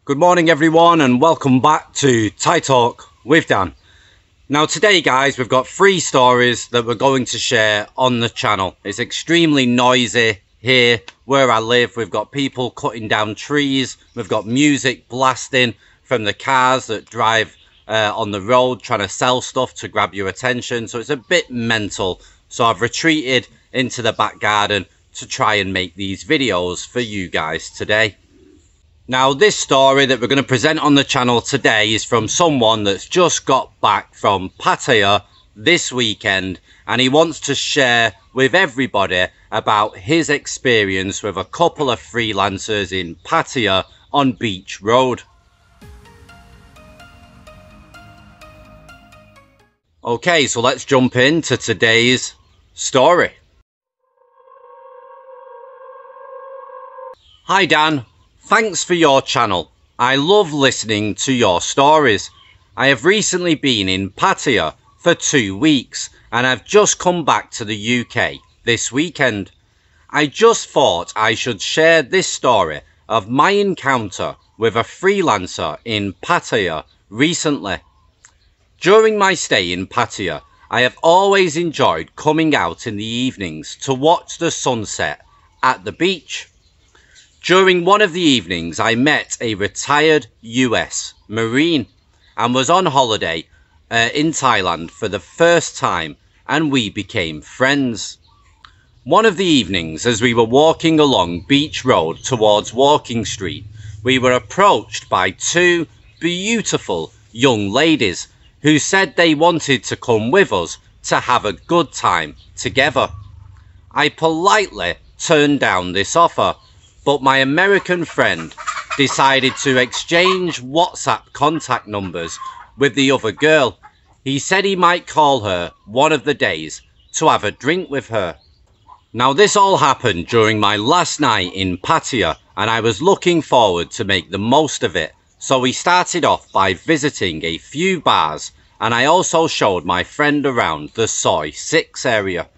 Good morning everyone and welcome back to Thai Talk with Dan. Now today guys, we've got 3 stories that we're going to share on the channel. It's extremely noisy here where I live. We've got people cutting down trees, we've got music blasting from the cars that drive on the road trying to sell stuff to grab your attention, so it's a bit mental. So I've retreated into the back garden to try and make these videos for you guys today. Now this story that we're going to present on the channel today is from someone that's just got back from Pattaya this weekend, and he wants to share with everybody about his experience with a couple of freelancers in Pattaya on Beach Road. Okay, so let's jump into today's story. Hi Dan. Thanks for your channel. I love listening to your stories. I have recently been in Pattaya for 2 weeks and I've just come back to the UK this weekend. I just thought I should share this story of my encounter with a freelancer in Pattaya recently. During my stay in Pattaya, I have always enjoyed coming out in the evenings to watch the sunset at the beach. During one of the evenings, I met a retired US Marine and was on holiday in Thailand for the first time, and we became friends. One of the evenings, as we were walking along Beach Road towards Walking Street, we were approached by 2 beautiful young ladies who said they wanted to come with us to have a good time together. I politely turned down this offer, but my American friend decided to exchange WhatsApp contact numbers with the other girl. He said he might call her one of the days to have a drink with her. Now this all happened during my last night in Pattaya and I was looking forward to make the most of it. So we started off by visiting a few bars and I also showed my friend around the Soi 6 area.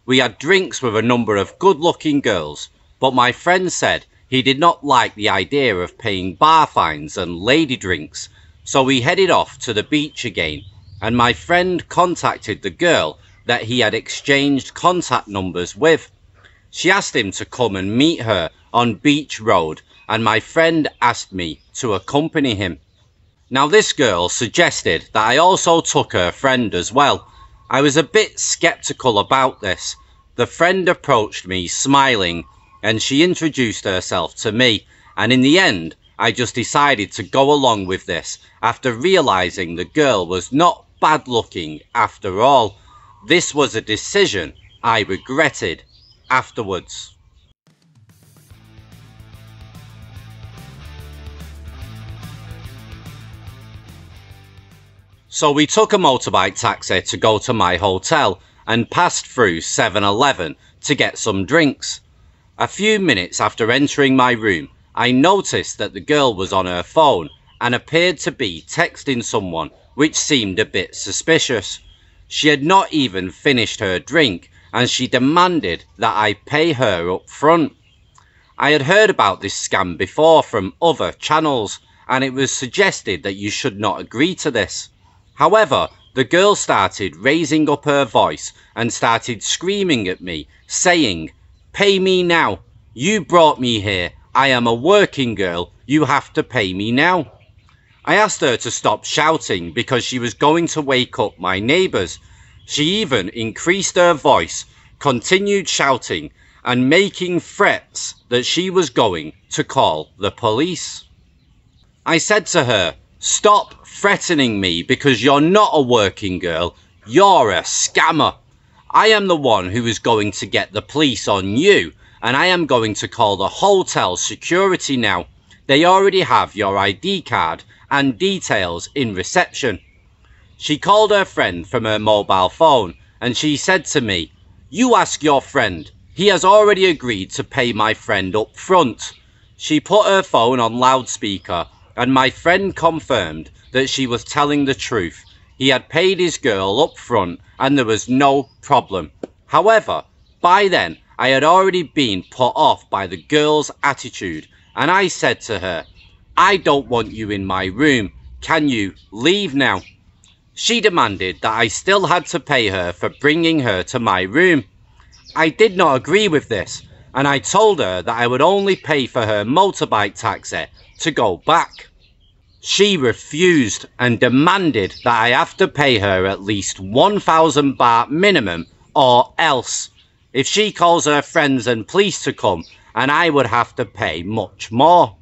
We had drinks with a number of good looking girls, but my friend said he did not like the idea of paying bar fines and lady drinks, so we headed off to the beach again, and my friend contacted the girl that he had exchanged contact numbers with. She asked him to come and meet her on Beach Road, and my friend asked me to accompany him. Now this girl suggested that I also took her friend as well. I was a bit skeptical about this. The friend approached me smiling, and she introduced herself to me, and in the end I just decided to go along with this after realizing the girl was not bad looking after all. This was a decision I regretted afterwards. So we took a motorbike taxi to go to my hotel and passed through 7-Eleven to get some drinks. A few minutes after entering my room, I noticed that the girl was on her phone and appeared to be texting someone, which seemed a bit suspicious. She had not even finished her drink and she demanded that I pay her up front. I had heard about this scam before from other channels and it was suggested that you should not agree to this. However, the girl started raising up her voice and started screaming at me, saying, "Pay me now. You brought me here. I am a working girl. You have to pay me now." I asked her to stop shouting because she was going to wake up my neighbours. She even increased her voice, continued shouting and making threats that she was going to call the police. I said to her, "Stop threatening me because you're not a working girl. You're a scammer. I am the one who is going to get the police on you, and I am going to call the hotel security now. They already have your ID card and details in reception." She called her friend from her mobile phone and she said to me, "You ask your friend. He has already agreed to pay my friend up front." She put her phone on loudspeaker and my friend confirmed that she was telling the truth. He had paid his girl up front and there was no problem. However, by then I had already been put off by the girl's attitude and I said to her, I don't want you in my room. Can you leave now? She demanded that I still had to pay her for bringing her to my room. I did not agree with this, and I told her that I would only pay for her motorbike taxi to go back. She refused and demanded that I have to pay her at least 1,000 baht minimum or else. If she calls her friends and police to come, and I would have to pay much more.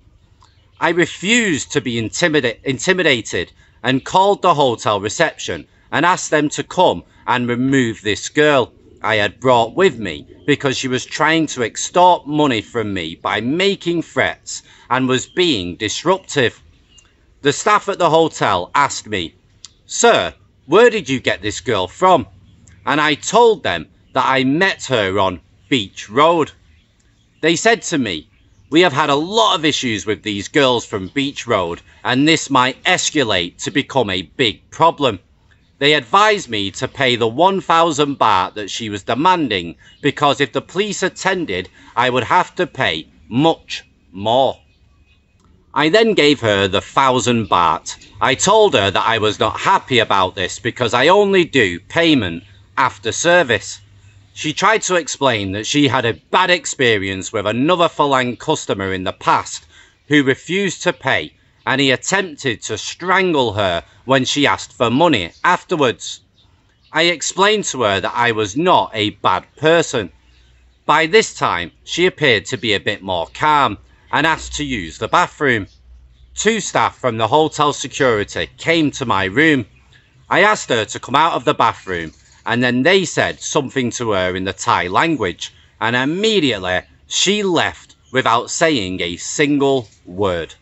I refused to be intimidated and called the hotel reception and asked them to come and remove this girl I had brought with me because she was trying to extort money from me by making threats and was being disruptive. The staff at the hotel asked me, "Sir, where did you get this girl from?" And I told them that I met her on Beach Road. They said to me, "We have had a lot of issues with these girls from Beach Road and this might escalate to become a big problem." They advised me to pay the 1,000 baht that she was demanding because if the police attended, I would have to pay much more. I then gave her the 1,000 baht. I told her that I was not happy about this because I only do payment after service. She tried to explain that she had a bad experience with another Falang customer in the past who refused to pay, and he attempted to strangle her when she asked for money afterwards. I explained to her that I was not a bad person. By this time, she appeared to be a bit more calm and asked to use the bathroom. Two staff from the hotel security came to my room. I asked her to come out of the bathroom, and then they said something to her in the Thai language, and immediately she left without saying a single word.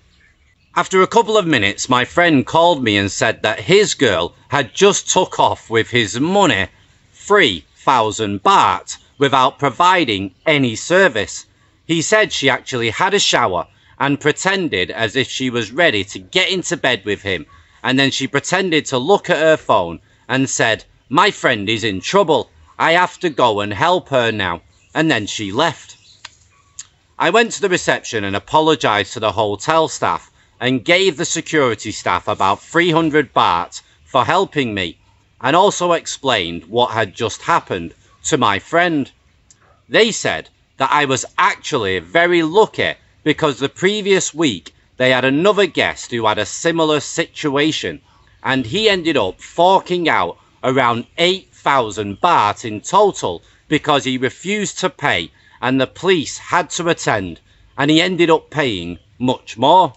After a couple of minutes, my friend called me and said that his girl had just took off with his money, 3,000 baht, without providing any service. He said she actually had a shower and pretended as if she was ready to get into bed with him, and then she pretended to look at her phone and said, "My friend is in trouble. I have to go and help her now," and then she left. I went to the reception and apologised to the hotel staff and gave the security staff about 300 baht for helping me, and also explained what had just happened to my friend. They said that I was actually very lucky because the previous week they had another guest who had a similar situation, and he ended up forking out around 8,000 baht in total because he refused to pay and the police had to attend, and he ended up paying much more.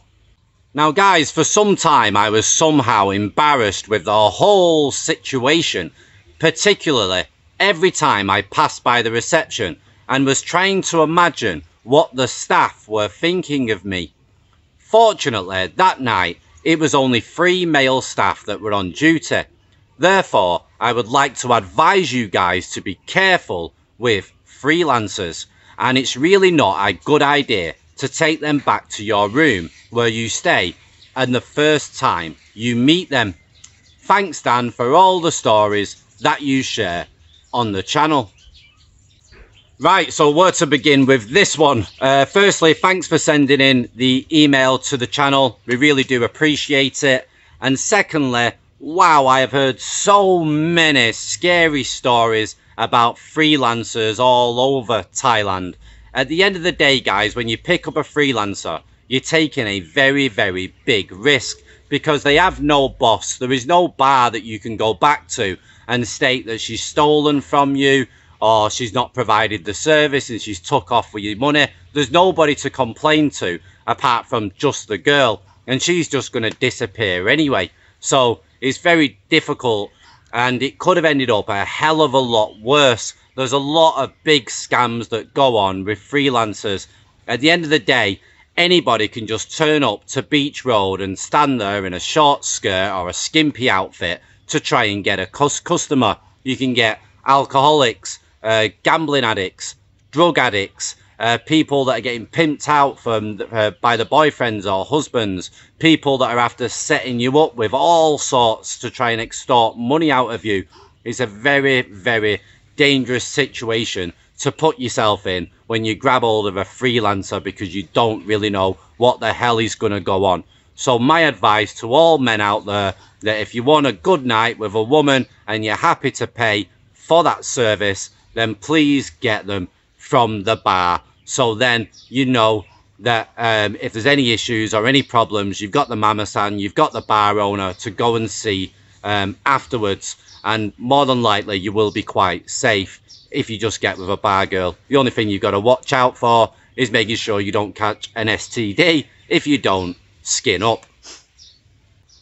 Now guys, for some time I was somehow embarrassed with the whole situation, particularly every time I passed by the reception and was trying to imagine what the staff were thinking of me. Fortunately, that night it was only 3 male staff that were on duty. Therefore, I would like to advise you guys to be careful with freelancers, and it's really not a good idea to take them back to your room where you stay and the first time you meet them. Thanks Dan for all the stories that you share on the channel. Right, so where to begin with this one? Firstly, thanks for sending in the email to the channel. We really do appreciate it. And secondly, wow, I have heard so many scary stories about freelancers all over Thailand. At the end of the day, guys, when you pick up a freelancer, you're taking a very, very big risk because they have no boss. There is no bar that you can go back to and state that she's stolen from you or she's not provided the service and she's took off with your money. There's nobody to complain to apart from just the girl, and she's just going to disappear anyway. So it's very difficult, and it could have ended up a hell of a lot worse. There's a lot of big scams that go on with freelancers. At the end of the day, anybody can just turn up to Beach Road and stand there in a short skirt or a skimpy outfit to try and get a customer. You can get alcoholics, gambling addicts, drug addicts, people that are getting pimped out from by the boyfriends or husbands, people that are after setting you up with all sorts to try and extort money out of you. It's a very, very dangerous situation to put yourself in when you grab hold of a freelancer because you don't really know what the hell is going to go on. So my advice to all men out there, that if you want a good night with a woman and you're happy to pay for that service, then please get them from the bar. So then you know that if there's any issues or any problems, you've got the mama-san, you've got the bar owner to go and see afterwards. And more than likely you will be quite safe if you just get with a bar girl. The only thing you've got to watch out for is making sure you don't catch an STD if you don't skin up.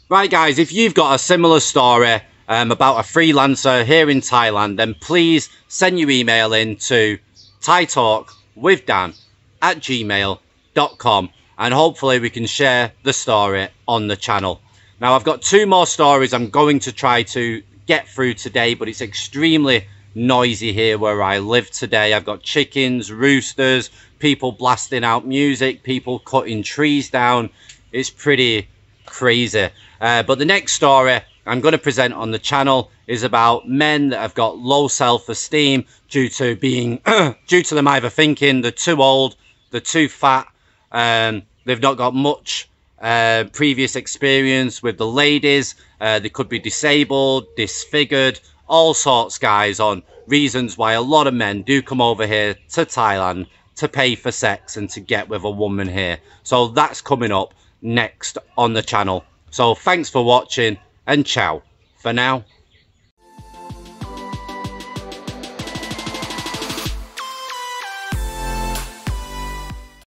Right guys, if you've got a similar story about a freelancer here in Thailand, then please send your email in to thaitalkwithdan@gmail.com, and hopefully we can share the story on the channel. Now I've got 2 more stories I'm going to try to get through today, but it's extremely noisy here where I live today. I've got chickens, roosters, people blasting out music, people cutting trees down. It's pretty crazy. But the next story I'm going to present on the channel is about men that have got low self-esteem due to being due to them either thinking they're too old, they're too fat, they've not got much previous experience with the ladies, they could be disabled, disfigured, all sorts, guys, on reasons why a lot of men do come over here to Thailand to pay for sex and to get with a woman here. So that's coming up next on the channel. So thanks for watching, and ciao for now.